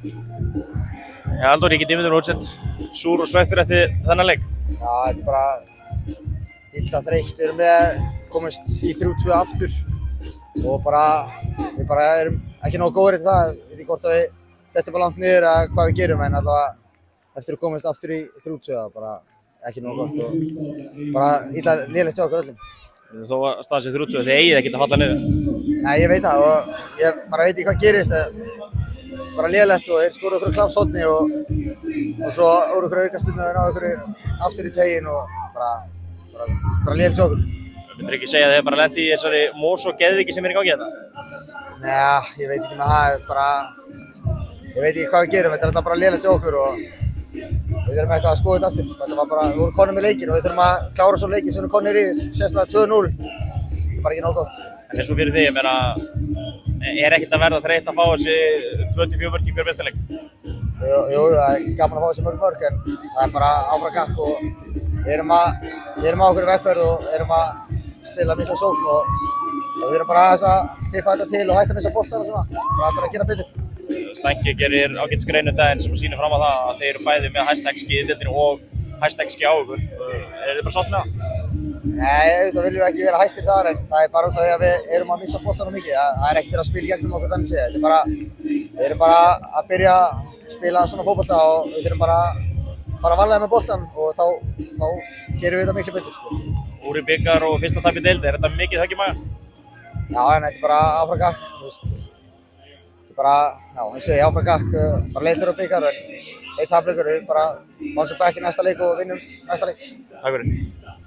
Ja, Halldór, ég get ímyndað útsett súr og sveittur eftir þennan leik. Já, þetta bara illa þreytt. Við erum komist í 3-2 aftur og við erum ekki nógu góðir í það. Ég veit ekki hvort við dettum bara langt niður eða hvað við gerum, en allavega eftir að komast aftur í 3-2 bara ekki nógu gott og illa lélegt hjá okkur öllum. Þó að staðan sé 3-2, þið eigið ekkert að falla niður. Nei, ég veit það og ég veit ekki hvað gerist. Bara lélegt og þeir skoru okkur kláfshorni og svo úr okkur aukaspyrnu og náðu okkur aftur í teginn og bara lélegt hjá okkur. Myndirðu ekki segja að þið bara lendi í þessari mós og geðviki sem í gangi þetta? Nei, ég veit ekki með það. Ég veit ekki hvað við gerum. Þetta alltaf bara lélegt hjá okkur og við þurfum eitthvað að skoða þetta aftur. Við vorum konir með leikinn og við þurfum að klára svo leikinn sem við konir í, sérstaklega 2-0. Þetta er bara ekki nóg gott. En eins og fyrir þig, ég meina, ekkert að verða þreytt að fá þessi 24 mörk í hver meistaraleik? Jú, það er gaman að fá þessi mörk, en það er bara áfram gakk og við erum á okkur vegferð og erum að spila mikla sókn og við erum bara aðeins að fiffa þetta til og hætta að missa boltar og svona. Bara alltaf að gera betur. Stangi gerir ágætis grein daginn sem sýnir fram á það að þeir eru bæði með hæsta XG í deildinni og hæsta XG á okkur. Er þið bara sátt með það? Nei, auðvitað viljum við ekki vera hæstir þar, en það er bara út af því að við erum að missa boltanum mikið. Það er ekkert að spila í gegnum okkur þannig séð. Við erum bara að byrja að spila svona fótbolta og við þurfum bara að fara varlega með boltan og þá gerum við þetta miklu betur, sko. Úr í bikar og fyrsta tap í deild, er þetta mikið högg í maga? Já, en þetta er bara áfram gakk, þú veist. Þetta er bara, já, eins og ég áfram gakk, bara leiltur á bikar, en eitt tapleikur, við bara bánsum back í næsta leik og vinnum næsta leik. Takk fyrir.